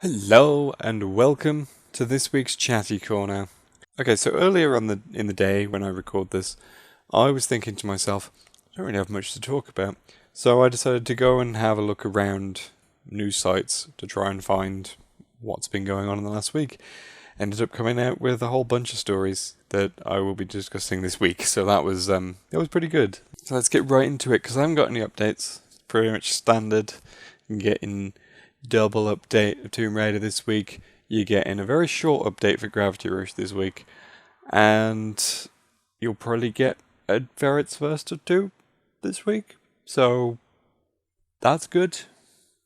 Hello and welcome to this week's Chatty Corner. Okay, so earlier in the day when I record this, I was thinking to myself, I don't really have much to talk about. So I decided to go and have a look around news sites to try and find what's been going on in the last week. Ended up coming out with a whole bunch of stories that I will be discussing this week. So that was pretty good. So let's get right into it because I haven't got any updates. Pretty much standard. Getting double update of Tomb Raider this week. You're getting a very short update for Gravity Rush this week. And you'll probably get a Ferret's First or two this week. So that's good.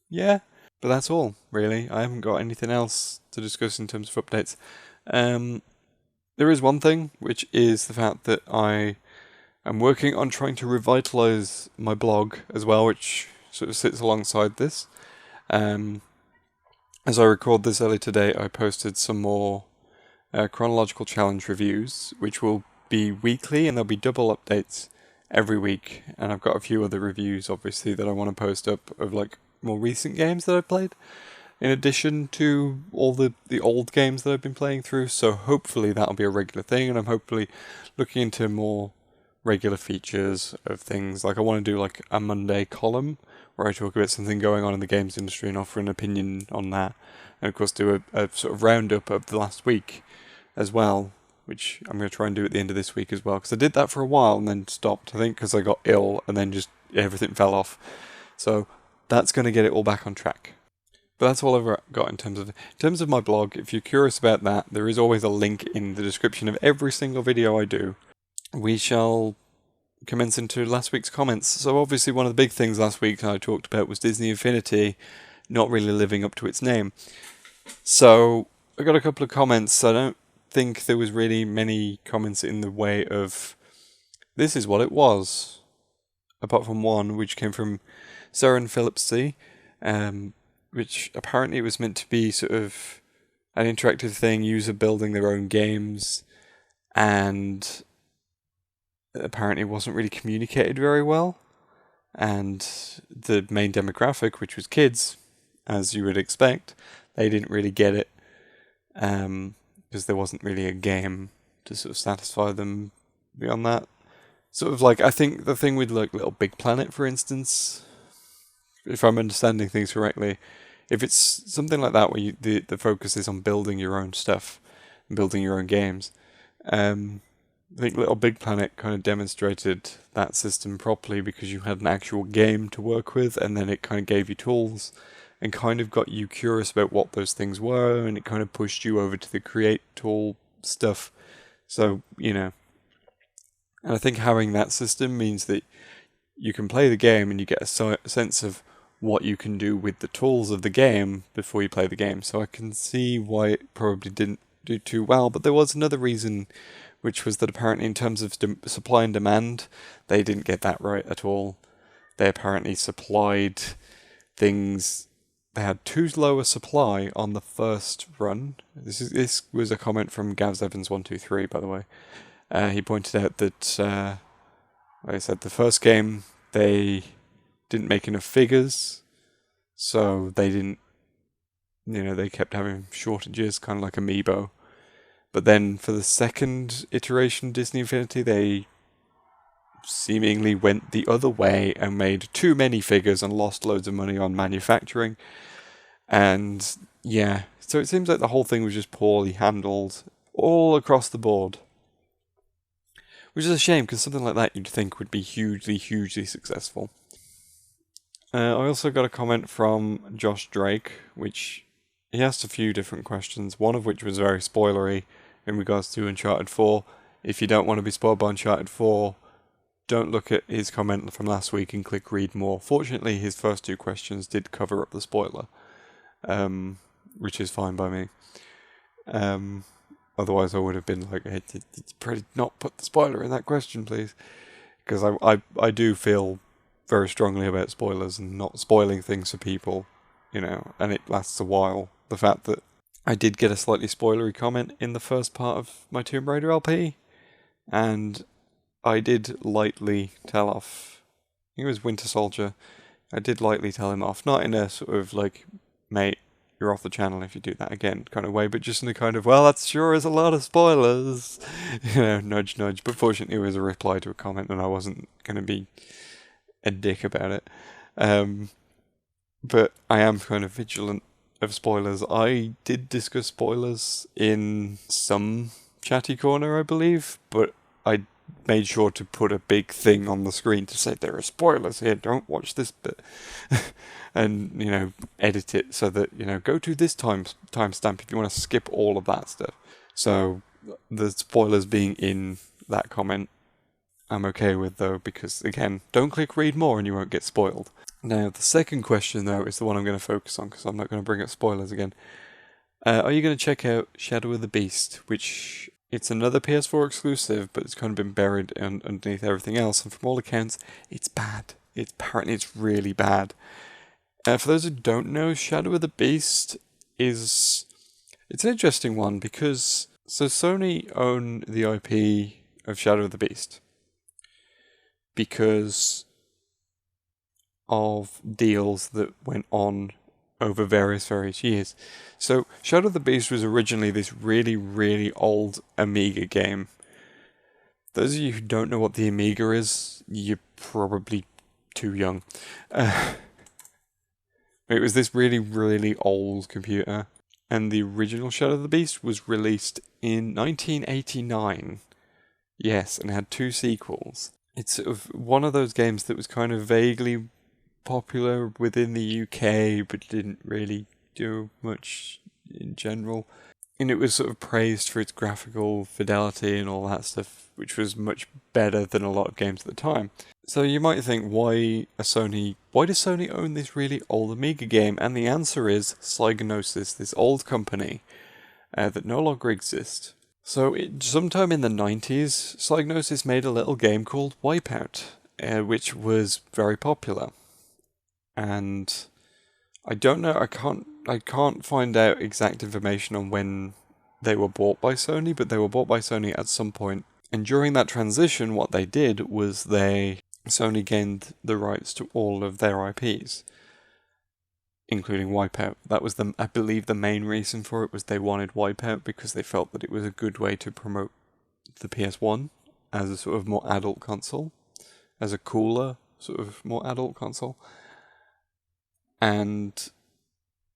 Yeah. But that's all, really. I haven't got anything else to discuss in terms of updates. There is one thing, which is the fact that I am working on trying to revitalize my blog as well, which sort of sits alongside this. As I record this early today, I posted some more chronological challenge reviews, which will be weekly, and there'll be double updates every week. And I've got a few other reviews, obviously, that I want to post up of like more recent games that I've played, in addition to all the old games that I've been playing through. So hopefully that'll be a regular thing, and I'm hopefully looking into more regular features of things. Like I want to do like a Monday column where I talk about something going on in the games industry and offer an opinion on that. And of course do a sort of roundup of the last week as well, which I'm going to try and do at the end of this week as well. Because I did that for a while and then stopped, I think, because I got ill and then just everything fell off. So that's going to get it all back on track. But that's all I've got in terms of my blog. If you're curious about that, there is always a link in the description of every single video I do. We shall commence into last week's comments. So obviously one of the big things last week I talked about was Disney Infinity not really living up to its name. So I got a couple of comments. I don't think there was really many comments in the way of this is what it was, apart from one which came from Saren Phillipsy, which apparently was meant to be sort of an interactive thing, user building their own games, and apparently wasn't really communicated very well. And the main demographic, which was kids, as you would expect, they didn't really get it, because there wasn't really a game to sort of satisfy them beyond that. Sort of like, I think the thing with like Little Big Planet, for instance, if I'm understanding things correctly, if it's something like that where the focus is on building your own stuff and building your own games, I think Little Big Planet kind of demonstrated that system properly because you had an actual game to work with, and then it kind of gave you tools and kind of got you curious about what those things were, and it kind of pushed you over to the create tool stuff. So, and I think having that system means that you can play the game and you get a sense of what you can do with the tools of the game before you play the game. So I can see why it probably didn't do too well, but there was another reason, which was that apparently in terms of supply and demand, they didn't get that right at all. They apparently supplied things. They had too low a supply on the first run. This was a comment from Gavs Evans 123, by the way. He pointed out that, like I said, the first game they didn't make enough figures, so they didn't. They kept having shortages, kind of like Amiibo. But then for the second iteration of Disney Infinity, they seemingly went the other way and made too many figures and lost loads of money on manufacturing. And yeah, so it seems like the whole thing was just poorly handled all across the board. Which is a shame, because something like that you'd think would be hugely, hugely successful. I also got a comment from Josh Drake, which he asked a few different questions, one of which was very spoilery in regards to Uncharted 4. If you don't want to be spoiled by Uncharted 4, don't look at his comment from last week and click read more. Fortunately, his first two questions did cover up the spoiler, which is fine by me. Otherwise I would have been like, hey, pretty not put the spoiler in that question, please. Because I do feel very strongly about spoilers and not spoiling things for people, and it lasts a while. The fact that I did get a slightly spoilery comment in the first part of my Tomb Raider LP, and I did lightly tell off, I think it was Winter Soldier, I did lightly tell him off, not in a sort of like, mate, you're off the channel if you do that again kind of way, but just in a kind of, well, that sure is a lot of spoilers, nudge nudge. But fortunately it was a reply to a comment and I wasn't going to be a dick about it. But I am kind of vigilant of spoilers. I did discuss spoilers in some Chatty Corner, I believe, but I made sure to put a big thing on the screen to say there are spoilers here, don't watch this bit. And, edit it so that, go to this timestamp if you want to skip all of that stuff. So the spoilers being in that comment, I'm okay with, though, because, again, don't click read more and you won't get spoiled. Now, the second question, though, is the one I'm going to focus on, because I'm not going to bring up spoilers again. Are you going to check out Shadow of the Beast, which it's another PS4 exclusive, but it's kind of been buried underneath everything else, and from all accounts, it's bad. Apparently it's really bad. For those who don't know, Shadow of the Beast it's an interesting one, because Sony own the IP of Shadow of the Beast because of deals that went on over various years. So Shadow of the Beast was originally this really, really old Amiga game. Those of you who don't know what the Amiga is, you're probably too young. It was this really, really old computer, and the original Shadow of the Beast was released in 1989. Yes, and it had 2 sequels. It's sort of one of those games that was kind of vaguely popular within the UK, but didn't really do much in general. And it was sort of praised for its graphical fidelity and all that stuff, which was much better than a lot of games at the time. So you might think, why does Sony own this really old Amiga game? And the answer is Psygnosis, this old company that no longer exists. So sometime in the 90s, Psygnosis made a little game called Wipeout, which was very popular. And I don't know, I can't find out exact information on when they were bought by Sony, but they were bought by Sony at some point. And during that transition, what they did was Sony gained the rights to all of their IPs, including Wipeout. That was I believe the main reason for it was they wanted Wipeout because they felt that it was a good way to promote the PS1 as a sort of more adult console, as a cooler sort of more adult console. And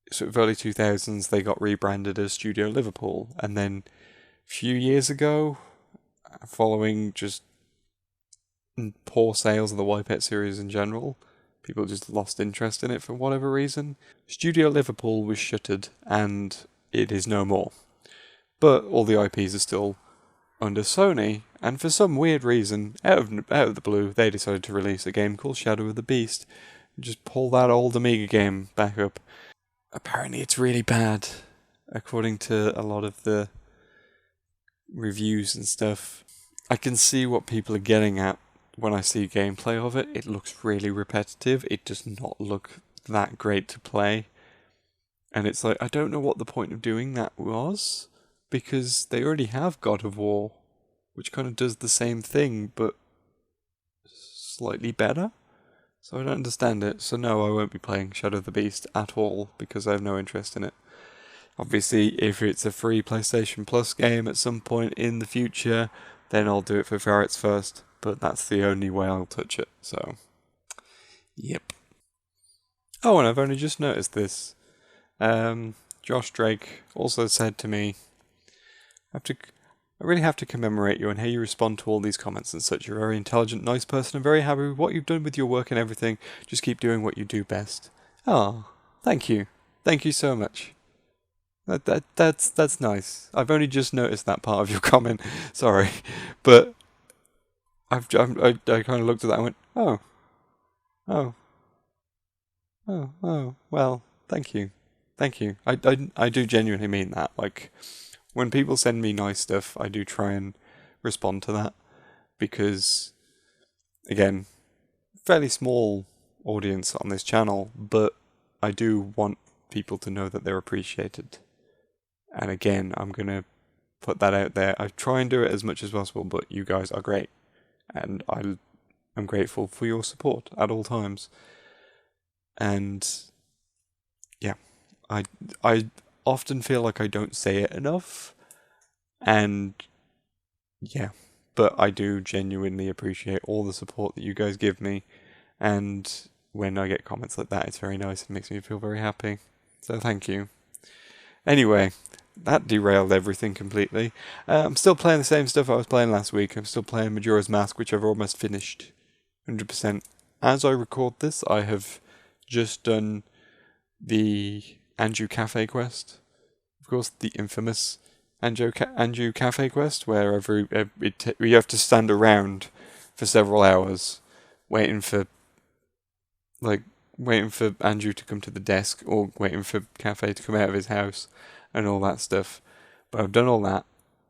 sort of early 2000s, they got rebranded as Studio Liverpool. And then a few years ago, following just poor sales of the Wipeout series in general, people just lost interest in it for whatever reason. Studio Liverpool was shuttered, and it is no more. But all the IPs are still under Sony, and for some weird reason, out of the blue, they decided to release a game called Shadow of the Beast. Just pull that old Amiga game back up. Apparently it's really bad, according to a lot of the reviews and stuff. I can see what people are getting at when I see gameplay of it. It looks really repetitive. It does not look that great to play. And it's like, I don't know what the point of doing that was, because they already have God of War, which kind of does the same thing, but slightly better. So I don't understand it. So no, I won't be playing Shadow of the Beast at all, because I have no interest in it. Obviously, if it's a free PlayStation Plus game at some point in the future, then I'll do it for ferrets first. But that's the only way I'll touch it, so yep. Oh, and I've only just noticed this. Josh Drake also said to me, I really have to commemorate you and how you respond to all these comments and such. You're a very intelligent, nice person. I'm very happy with what you've done with your work and everything. Just keep doing what you do best. Oh, thank you. Thank you so much. That's nice. I've only just noticed that part of your comment. Sorry, but I kind of looked at that and went, oh, well, thank you. I do genuinely mean that. Like, when people send me nice stuff, I do try and respond to that, because, again, fairly small audience on this channel, but I do want people to know that they're appreciated. And again, I'm going to put that out there. I try and do it as much as possible, but you guys are great. And I'm grateful for your support at all times. And yeah, I often feel like I don't say it enough, and yeah, but I do genuinely appreciate all the support that you guys give me, and when I get comments like that, it's very nice. It makes me feel very happy. So thank you. Anyway, that derailed everything completely. I'm still playing the same stuff I was playing last week. I'm still playing Majora's Mask, which I've almost finished 100%. As I record this, I have just done the Anju Cafe quest. Of course, the infamous Anju Cafe quest, where you have to stand around for several hours waiting for Andrew to come to the desk, or waiting for Cafe to come out of his house, and all that stuff. But I've done all that.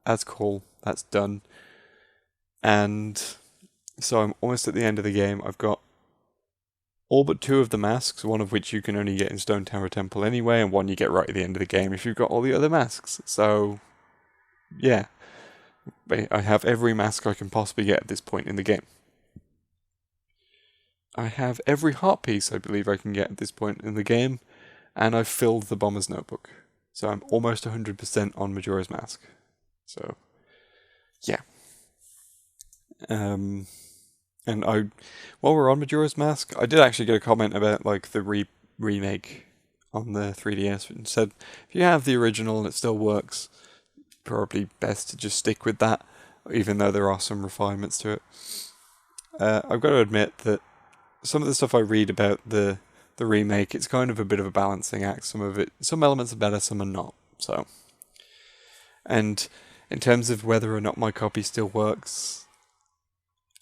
That's cool. That's done. And so I'm almost at the end of the game. I've got all but 2 of the masks, one of which you can only get in Stone Tower Temple anyway, and one you get right at the end of the game if you've got all the other masks. So, yeah. I have every mask I can possibly get at this point in the game. I have every heart piece I believe I can get at this point in the game, and I've filled the Bomber's Notebook. So I'm almost 100% on Majora's Mask. So, yeah. And while we're on Majora's Mask, I did actually get a comment about like the remake on the 3DS, and said if you have the original and it still works, probably best to just stick with that, even though there are some refinements to it. I've got to admit that some of the stuff I read about the remake, it's kind of a bit of a balancing act. Some elements are better, some are not. So, and in terms of whether or not my copy still works,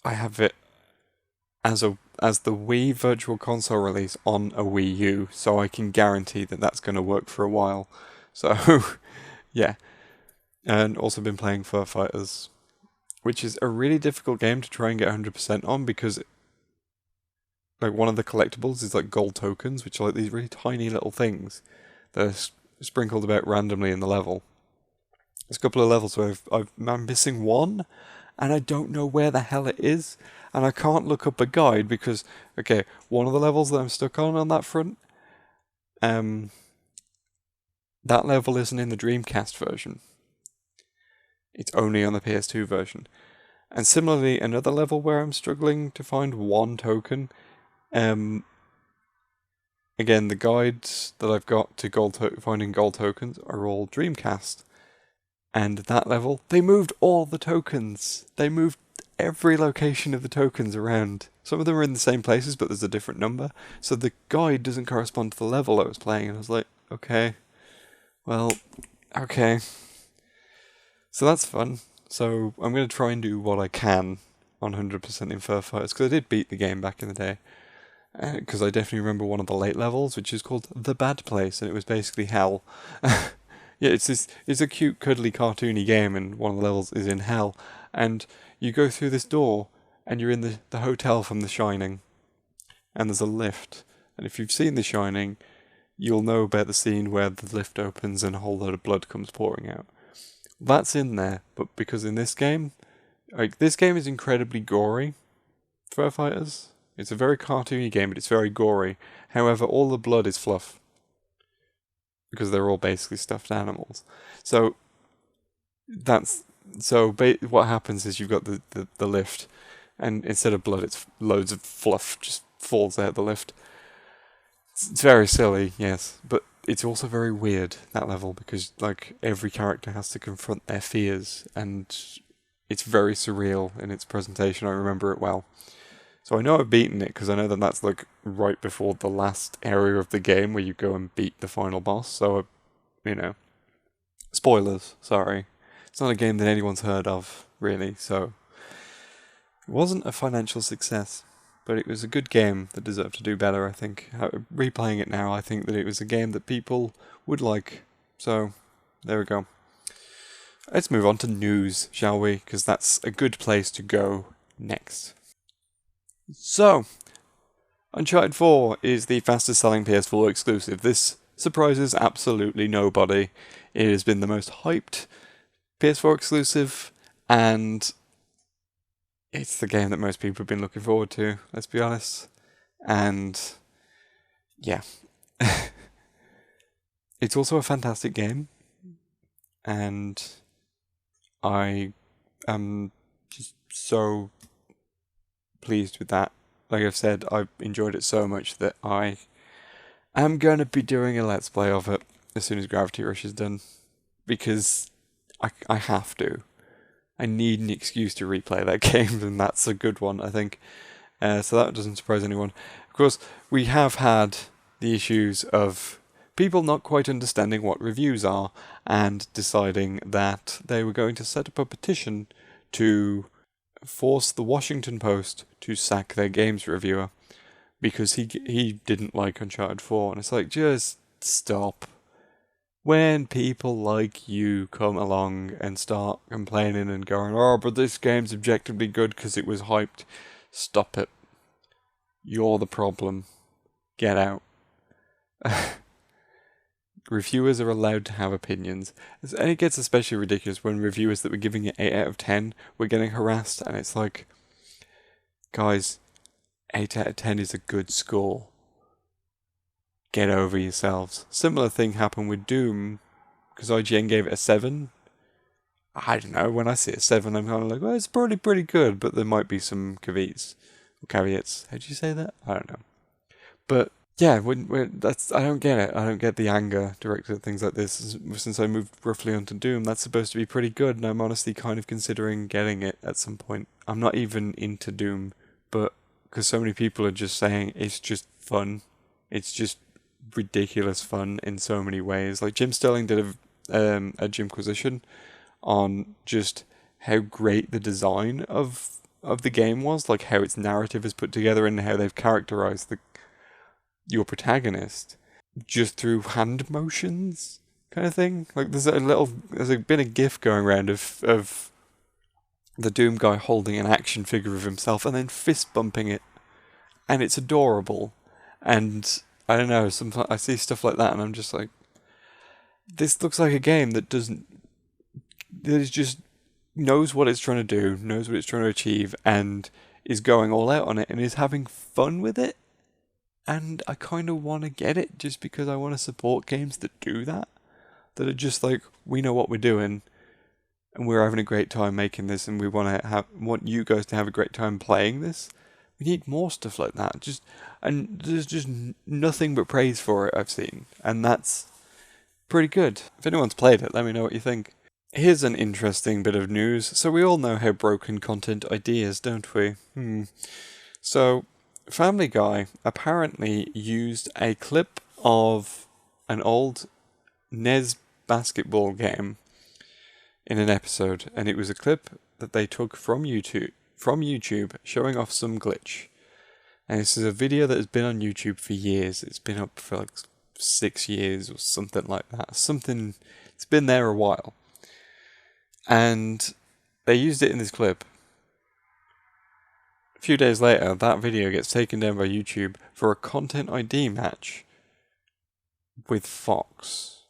I have it as the Wii Virtual Console release on a Wii U, so I can guarantee that that's going to work for a while. So, yeah. And also been playing Fur Fighters, which is a really difficult game to try and get 100% on, because like one of the collectibles is like gold tokens, which are like these really tiny little things that are sprinkled about randomly in the level. There's a couple of levels where I'm missing one, and I don't know where the hell it is, and I can't look up a guide because, okay, one of the levels that I'm stuck on that front, that level isn't in the Dreamcast version. It's only on the PS2 version. And similarly, another level where I'm struggling to find one token, again, the guides that I've got to finding gold tokens are all Dreamcast. And that level, they moved all the tokens. They moved every location of the tokens around. Some of them are in the same places, but there's a different number. So the guide doesn't correspond to the level I was playing. And I was like, okay. Well, okay. So that's fun. So I'm going to try and do what I can on 100% in Fur Fighters, because I did beat the game back in the day. Because I definitely remember one of the late levels, which is called The Bad Place, and it was basically hell. Yeah, it's a cute, cuddly, cartoony game, and one of the levels is in hell. And you go through this door, and you're in the hotel from The Shining. And there's a lift. And if you've seen The Shining, you'll know about the scene where the lift opens and a whole load of blood comes pouring out. That's in there, but because in this game is incredibly gory, Fur Fighters. It's a very cartoony game, but it's very gory. However, all the blood is fluff, because they're all basically stuffed animals. So what happens is you've got the lift, and instead of blood, it's loads of fluff just falls out the lift. It's very silly, yes, but it's also very weird, that level, because like every character has to confront their fears, and it's very surreal in its presentation. I remember it well. So I know I've beaten it, because I know that that's like right before the last area of the game where you go and beat the final boss. So, spoilers, sorry. It's not a game that anyone's heard of, really, so it wasn't a financial success. But it was a good game that deserved to do better, I think. Replaying it now, I think that it was a game that people would like. So, there we go. Let's move on to news, shall we? Because that's a good place to go next. So, Uncharted 4 is the fastest selling PS4 exclusive. This surprises absolutely nobody. It has been the most hyped PS4 exclusive, and it's the game that most people have been looking forward to, let's be honest. And yeah. It's also a fantastic game, and I am just so pleased with that. Like I've said, I've enjoyed it so much that I am going to be doing a Let's Play of it as soon as Gravity Rush is done, because I have to. I need an excuse to replay that game, and that's a good one, I think. So that doesn't surprise anyone. Of course, we have had the issues of people not quite understanding what reviews are and deciding that they were going to set up a petition to force the Washington Post to sack their games reviewer because he didn't like Uncharted 4. And it's like, just stop. When people like you come along and start complaining and going, oh, but this game's objectively good because it was hyped, stop it. You're the problem. Get out. Reviewers are allowed to have opinions. And it gets especially ridiculous when reviewers that were giving it 8 out of 10 were getting harassed, and it's like, guys, 8 out of 10 is a good score. Get over yourselves. Similar thing happened with Doom, because IGN gave it a 7. I don't know, when I see a 7, I'm kind of like, well, it's probably pretty good, but there might be some caveats. How do you say that? I don't know. But yeah, I don't get it. I don't get the anger directed at things like this. Since I moved roughly onto Doom, that's supposed to be pretty good, and I'm honestly kind of considering getting it at some point. I'm not even into Doom, but because so many people are just saying it's just fun. It's just ridiculous fun in so many ways. Like Jim Sterling did a Jimquisition on just how great the design of the game was, like how its narrative is put together and how they've characterized your protagonist just through hand motions, kind of thing. Like there's been a GIF going around of the Doom guy holding an action figure of himself and then fist bumping it, and it's adorable. And I don't know, sometimes I see stuff like that and I'm just like, this looks like a game that is just knows what it's trying to do, knows what it's trying to achieve, and is going all out on it and is having fun with it. And I kind of want to get it just because I want to support games that do that. That are just like, we know what we're doing and we're having a great time making this, and we want you guys to have a great time playing this. We need more stuff like that. And there's just nothing but praise for it I've seen, and that's pretty good. If anyone's played it, let me know what you think. Here's an interesting bit of news. So we all know how broken Content ID is, don't we? So Family Guy apparently used a clip of an old NES basketball game in an episode, and it was a clip that they took from YouTube showing off some glitch. And this is a video that has been on YouTube for years. It's been up for like 6 years or something like that. It's been there a while. And they used it in this clip. A few days later, that video gets taken down by YouTube for a Content ID match with Fox.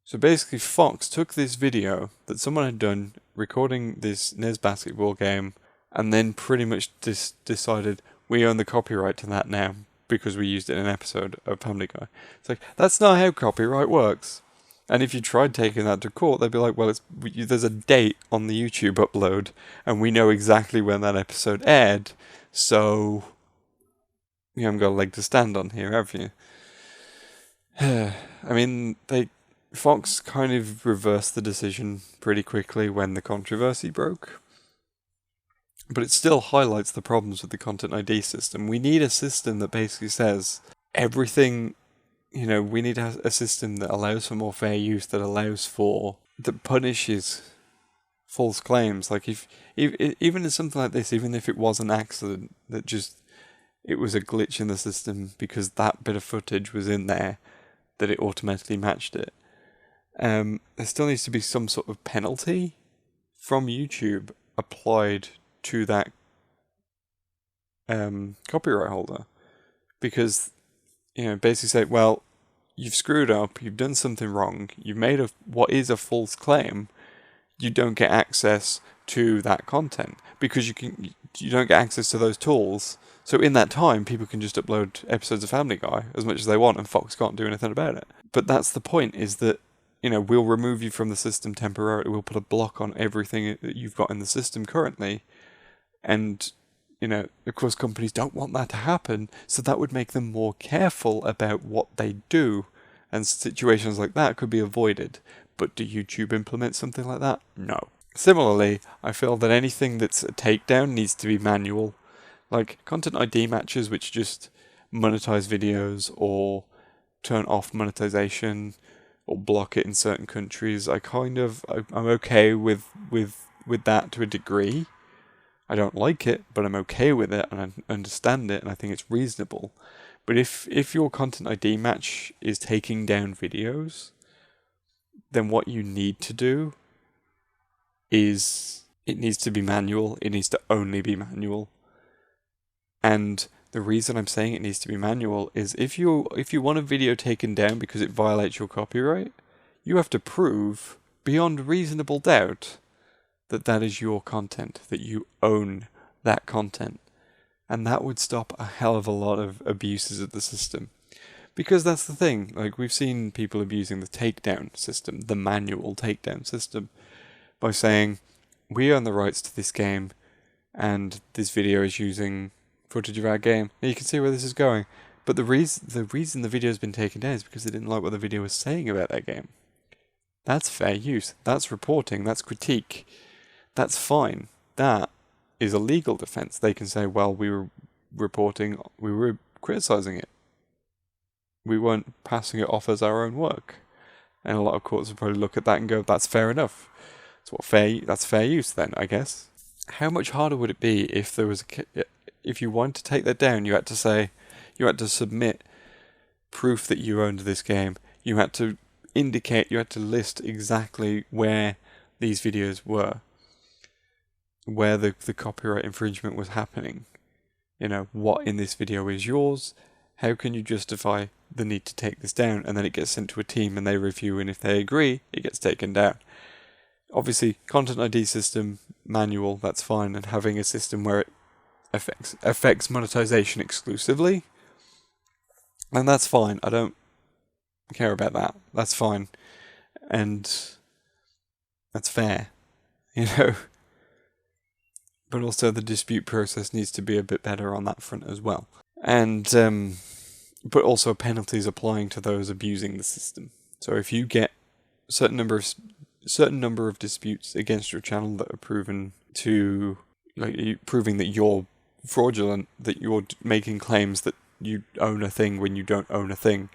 So basically, Fox took this video that someone had done recording this NES basketball game, and then pretty much decided we own the copyright to that now because we used it in an episode of Family Guy. It's like, that's not how copyright works. And if you tried taking that to court, they'd be like, well, there's a date on the YouTube upload, and we know exactly when that episode aired, so you haven't got a leg to stand on here, have you? I mean, Fox kind of reversed the decision pretty quickly when the controversy broke, but it still highlights the problems with the Content ID system. We need a system that basically says everything. We need a system that allows for more fair use, that punishes false claims. Like even in something like this, even if it was an accident, it was a glitch in the system because that bit of footage was in there, that it automatically matched it. There still needs to be some sort of penalty from YouTube applied to that copyright holder, because basically say, well, you've screwed up, you've done something wrong, you've made what is a false claim, you don't get access to that content because you don't get access to those tools, So in that time, people can just upload episodes of Family Guy as much as they want, and Fox can't do anything about it. But that's the point, is that, we'll remove you from the system temporarily. We'll put a block on everything that you've got in the system currently. And, of course, companies don't want that to happen, so that would make them more careful about what they do, and situations like that could be avoided. But do YouTube implement something like that? No. Similarly, I feel that anything that's a takedown needs to be manual. Like content ID matches, which just monetize videos or turn off monetization or block it in certain countries. I'm okay with that to a degree. I don't like it, but I'm okay with it, and I understand it, and I think it's reasonable. But if your content ID match is taking down videos, then what you need to do is it needs to be manual. It needs to only be manual. And the reason I'm saying it needs to be manual is if you want a video taken down because it violates your copyright, you have to prove beyond reasonable doubt that that is your content, that you own that content. And that would stop a hell of a lot of abuses of the system. Because that's the thing, like we've seen people abusing the takedown system, the manual takedown system, by saying, we own the rights to this game, and this video is using footage of our game. Now you can see where this is going. But the reason the video has been taken down is because they didn't like what the video was saying about that game. That's fair use. That's reporting. That's critique. That's fine. That is a legal defense. They can say, well, we were criticizing it. We weren't passing it off as our own work. And a lot of courts would probably look at that and go, that's fair enough. That's fair use then, I guess. How much harder would it be if there was if you wanted to take that down, you had to submit proof that you owned this game. You had to list exactly where these videos were, where the copyright infringement was happening. What in this video is yours? How can you justify the need to take this down? And then it gets sent to a team and they review, and if they agree, it gets taken down. Obviously, content ID system, manual, that's fine, and having a system where it affects monetization exclusively, and that's fine. I don't care about that. That's fine. And that's fair, But also the dispute process needs to be a bit better on that front as well. And but also penalties applying to those abusing the system. So if you get certain number of disputes against your channel that are proving that you're fraudulent, that you're making claims that you own a thing when you don't own a thing,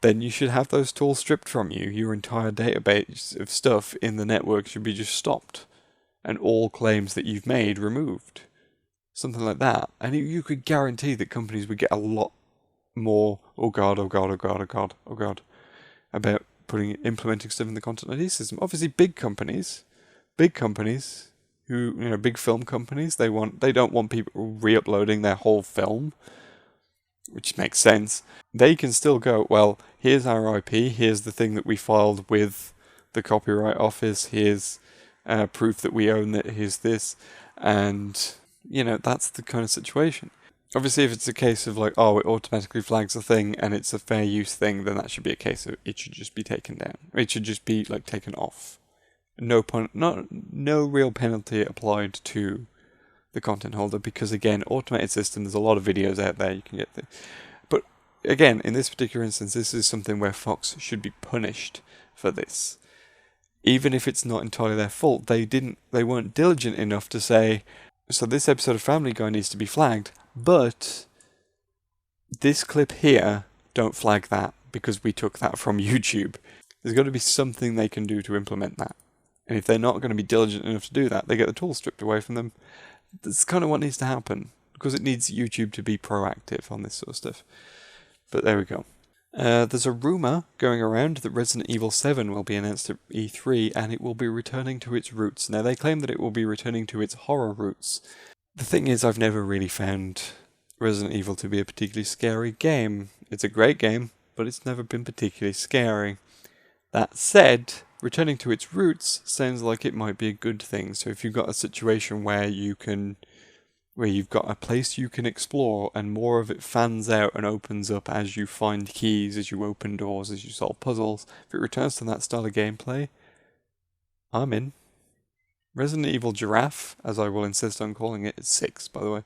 then you should have those tools stripped from you. Your entire database of stuff in the network should be just stopped, and all claims that you've made removed. Something like that. And you could guarantee that companies would get a lot more, oh god, about implementing stuff in the content ID system. Obviously, big companies who, big film companies, they don't want people re-uploading their whole film, which makes sense. They can still go, well, here's our IP, here's the thing that we filed with the Copyright Office, here's proof that we own it, here's this, and, that's the kind of situation. Obviously, if it's a case of it automatically flags a thing and it's a fair use thing, then that should be a case of it should just be taken down. It should just be taken off. No real penalty applied to the content holder, because again, automated system, there's a lot of videos out there you can get there. But again, in this particular instance, this is something where Fox should be punished for this. Even if it's not entirely their fault, they weren't diligent enough to say, so this episode of Family Guy needs to be flagged, but this clip here, don't flag that because we took that from YouTube. There's got to be something they can do to implement that. And if they're not going to be diligent enough to do that, they get the tools stripped away from them. That's kind of what needs to happen, because it needs YouTube to be proactive on this sort of stuff. But there we go. There's a rumour going around that Resident Evil 7 will be announced at E3, and it will be returning to its roots. Now, they claim that it will be returning to its horror roots. The thing is, I've never really found Resident Evil to be a particularly scary game. It's a great game, but it's never been particularly scary. That said, returning to its roots sounds like it might be a good thing. So if you've got a situation where you can where you've got a place you can explore and more of it fans out and opens up as you find keys, as you open doors, as you solve puzzles. If it returns to that style of gameplay, I'm in. Resident Evil Giraffe, as I will insist on calling it, it's 6, by the way.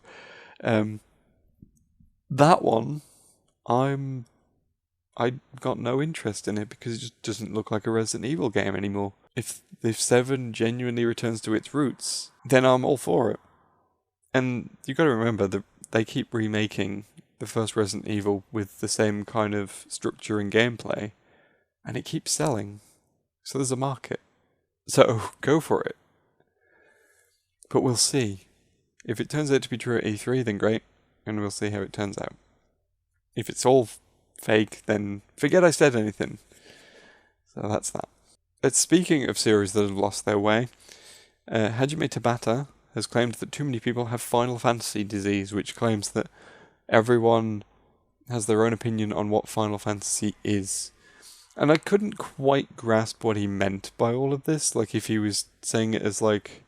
That one, I got no interest in it because it just doesn't look like a Resident Evil game anymore. If 7 genuinely returns to its roots, then I'm all for it. And you got to remember that they keep remaking the first Resident Evil with the same kind of structure and gameplay, and it keeps selling. So there's a market. So go for it. But we'll see. If it turns out to be true at E3, then great, and we'll see how it turns out. If it's all fake, then forget I said anything. So that's that. But speaking of series that have lost their way, Hajime Tabata has claimed that too many people have Final Fantasy disease, which claims that everyone has their own opinion on what Final Fantasy is. And I couldn't quite grasp what he meant by all of this. Like, if he was saying it as like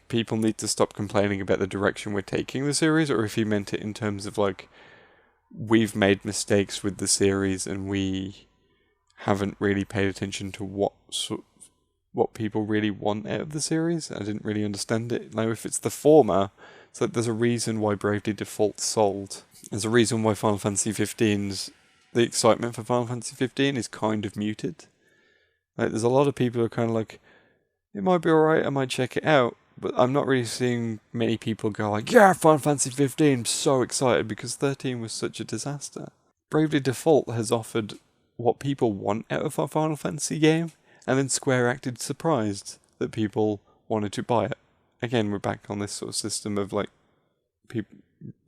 people need to stop complaining about the direction we're taking the series, or if he meant it in terms of like, we've made mistakes with the series and we haven't really paid attention to what people really want out of the series. I didn't really understand it. Now, if it's the former, it's like there's a reason why Bravely Default sold. There's a reason why Final Fantasy 15's the excitement for Final Fantasy 15 is kind of muted. Like, there's a lot of people who are kind of like, it might be alright, I might check it out, but I'm not really seeing many people go like, yeah, Final Fantasy 15, I'm so excited, because 13 was such a disaster. Bravely Default has offered what people want out of a Final Fantasy game, and then Square acted surprised that people wanted to buy it. Again, we're back on this sort of system of like,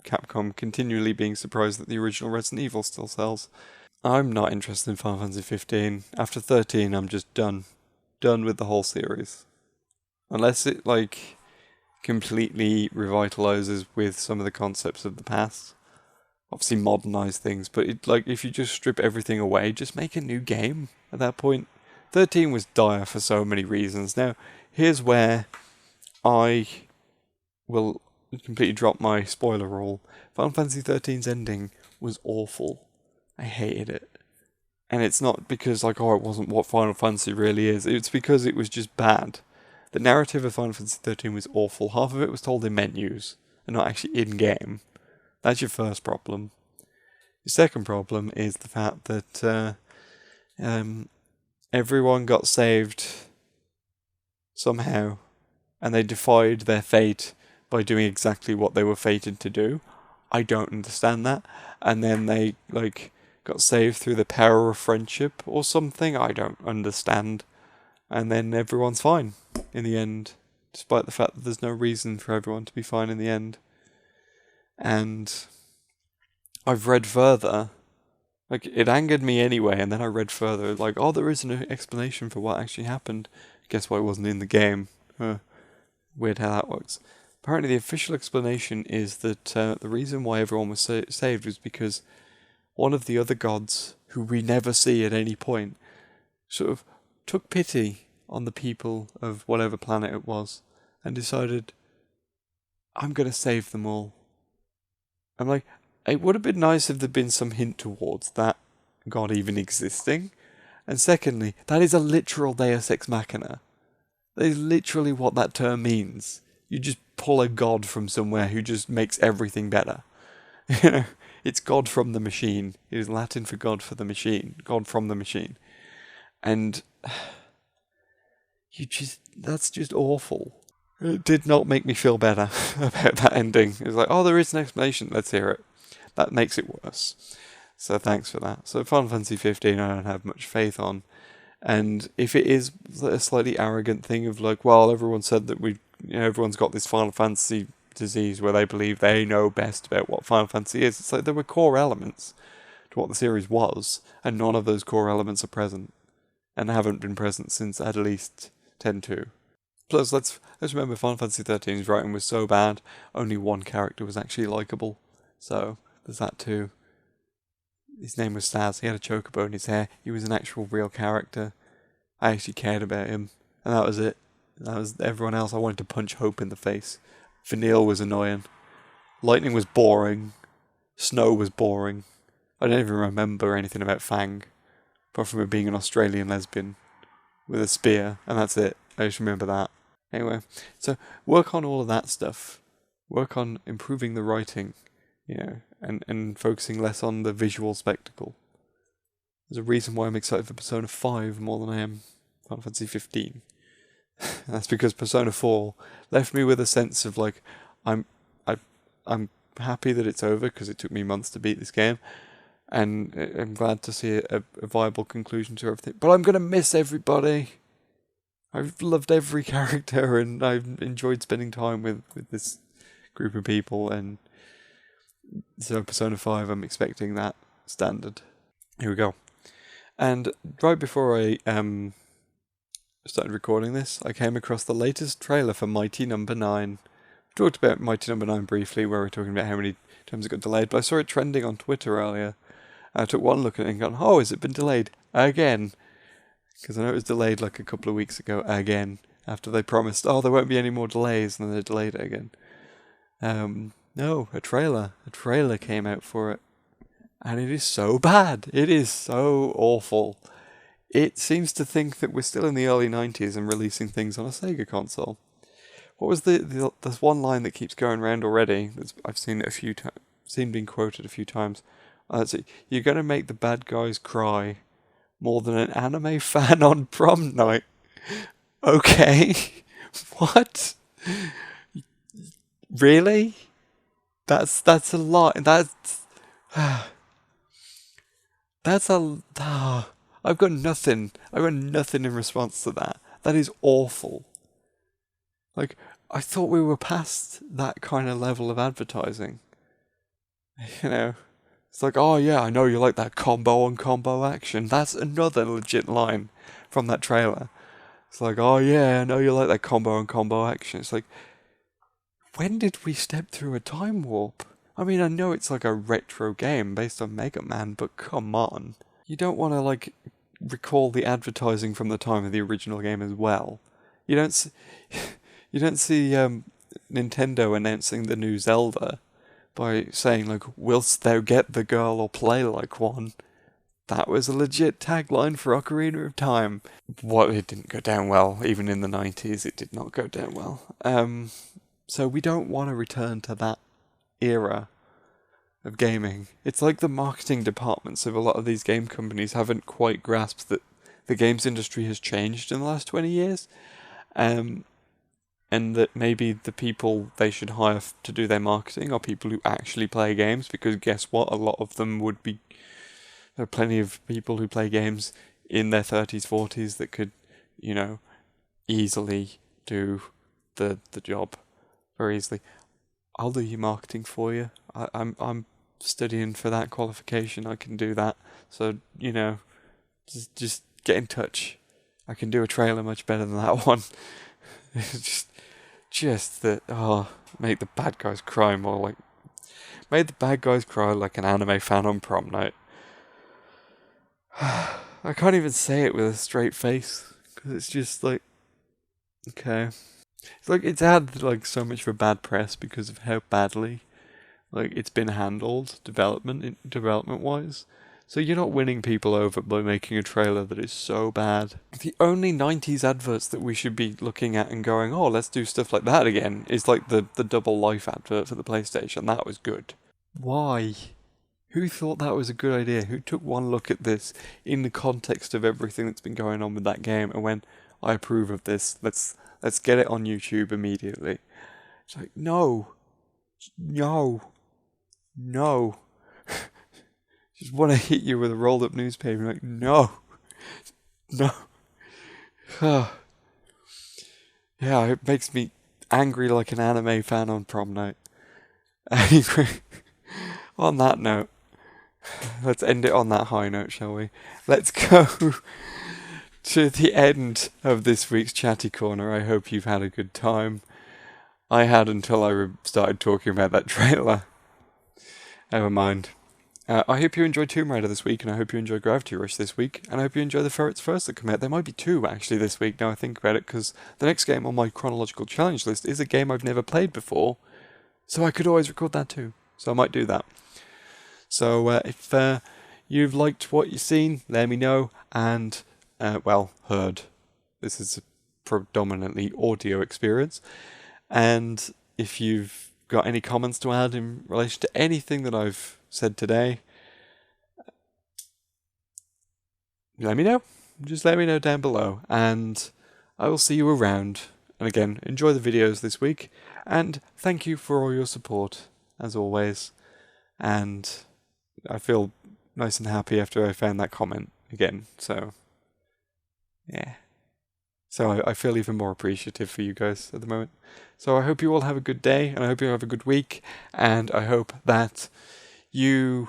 Capcom continually being surprised that the original Resident Evil still sells. I'm not interested in Final Fantasy 15. After 13, I'm just done. Done with the whole series. Unless it, like, completely revitalizes with some of the concepts of the past. Obviously modernize things, but it, like, if you just strip everything away, just make a new game at that point. 13 was dire for so many reasons. Now, here's where I will completely drop my spoiler rule. Final Fantasy 13's ending was awful. I hated it. And it's not because, like, oh, it wasn't what Final Fantasy really is. It's because it was just bad. The narrative of Final Fantasy 13 was awful. Half of it was told in menus, and not actually in-game. That's your first problem. Your second problem is the fact that everyone got saved somehow, and they defied their fate by doing exactly what they were fated to do. I don't understand that. And then they, like, got saved through the power of friendship or something. I don't understand. And then everyone's fine in the end, despite the fact that there's no reason for everyone to be fine in the end. And I've read further. Like, it angered me anyway, and then I read further, like, oh, there is an explanation for what actually happened. Guess why it wasn't in the game. Weird how that works. Apparently the official explanation is that the reason why everyone was saved was because one of the other gods, who we never see at any point, sort of took pity on the people of whatever planet it was, and decided, I'm going to save them all. I'm like, it would have been nice if there'd been some hint towards that god even existing. And secondly, that is a literal Deus Ex Machina. That is literally what that term means. You just pull a god from somewhere who just makes everything better. You know, it's God from the machine. It is Latin for God for the machine. God from the machine. And that's just awful. It did not make me feel better about that ending. It was like, oh, there is an explanation. Let's hear it. That makes it worse. So thanks for that. So Final Fantasy 15 I don't have much faith on. And if it is a slightly arrogant thing of like, well, everyone said that everyone's got this Final Fantasy disease where they believe they know best about what Final Fantasy is. It's like there were core elements to what the series was, and none of those core elements are present, and haven't been present since at least 10.2. Plus, let's remember Final Fantasy 13's writing was so bad, only one character was actually likable. So there's that too. His name was Saz. He had a chocobo in his hair. He was an actual real character. I actually cared about him, and that was it. That was everyone else. I wanted to punch Hope in the face. Vanille was annoying. Lightning was boring. Snow was boring. I don't even remember anything about Fang, apart from it being an Australian lesbian with a spear, and that's it. I just remember that. Anyway, so work on all of that stuff. Work on improving the writing, and focusing less on the visual spectacle. There's a reason why I'm excited for Persona 5 more than I am Final Fantasy 15. That's because Persona 4 left me with a sense of like, I'm happy that it's over because it took me months to beat this game, and I'm glad to see a viable conclusion to everything. But I'm gonna miss everybody. I've loved every character, and I've enjoyed spending time with this group of people, and so Persona 5, I'm expecting that standard. Here we go. And right before I started recording this, I came across the latest trailer for Mighty Number 9. We talked about Mighty Number 9 briefly, where we were talking about how many times it got delayed, but I saw it trending on Twitter earlier. I took one look at it and gone, oh, has it been delayed again? Because I know it was delayed like a couple of weeks ago again, after they promised, oh, there won't be any more delays, and then they delayed it again. No, a trailer came out for it, and it is so bad. It is so awful. It seems to think that we're still in the early 90s and releasing things on a Sega console. What was there's one line that keeps going around already. I've seen it a few times, seen being quoted a few times. You're going to make the bad guys cry more than an anime fan on prom night. Okay. What? Really? That's a lot. That's a. I've got nothing. I've got nothing in response to that. That is awful. Like, I thought we were past that kind of level of advertising. It's like, oh yeah, I know you like that combo on combo action. That's another legit line from that trailer. It's like, oh yeah, I know you like that combo on combo action. It's like, when did we step through a time warp? I mean, I know it's like a retro game based on Mega Man, but come on. You don't want to, like, recall the advertising from the time of the original game as well. You don't see Nintendo announcing the new Zelda by saying, like, whilst thou get the girl or play like one. That was a legit tagline for Ocarina of Time. It didn't go down well, even in the 90s, it did not go down well. So we don't want to return to that era of gaming. It's like the marketing departments of a lot of these game companies haven't quite grasped that the games industry has changed in the last 20 years. And that maybe the people they should hire to do their marketing are people who actually play games, because guess what? A lot of them would be... There are plenty of people who play games in their 30s, 40s that could, easily do the job very easily. I'll do your marketing for you. I'm studying for that qualification. I can do that. So, just get in touch. I can do a trailer much better than that one. Just that, make the bad guys cry more like... Made the bad guys cry like an anime fan on prom night. I can't even say it with a straight face, because it's just like... Okay. It's like, it's had like so much for bad press because of how badly it's been handled development-wise. So you're not winning people over by making a trailer that is so bad. The only 90s adverts that we should be looking at and going, oh, let's do stuff like that again, is like the Double Life advert for the PlayStation. That was good. Why? Who thought that was a good idea? Who took one look at this in the context of everything that's been going on with that game and went, I approve of this, let's get it on YouTube immediately. It's like, no. Just want to hit you with a rolled up newspaper. Like, no. Yeah, it makes me angry like an anime fan on prom night. Anyway, on that note, let's end it on that high note, shall we? Let's go to the end of this week's Chatty Corner. I hope you've had a good time. I had until I started talking about that trailer. Never mind. I hope you enjoyed Tomb Raider this week, and I hope you enjoyed Gravity Rush this week, and I hope you enjoy the Ferrets First that come out. There might be two, actually, this week, now I think about it, because the next game on my chronological challenge list is a game I've never played before. So I could always record that too. So I might do that. So if you've liked what you've seen, let me know. And, heard. This is a predominantly audio experience. And if you've got any comments to add in relation to anything that I've said today, let me know. Just let me know down below. And I will see you around. And again, enjoy the videos this week. And thank you for all your support, as always. And I feel nice and happy after I found that comment again. So, yeah. So I feel even more appreciative for you guys at the moment. So I hope you all have a good day, and I hope you have a good week, and I hope that you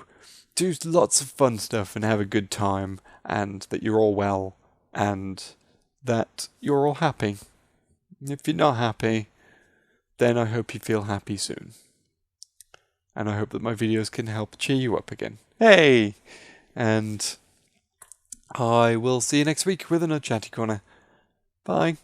do lots of fun stuff and have a good time, and that you're all well, and that you're all happy. If you're not happy, then I hope you feel happy soon. And I hope that my videos can help cheer you up again. Hey! And I will see you next week with another Chatty Corner. Bye.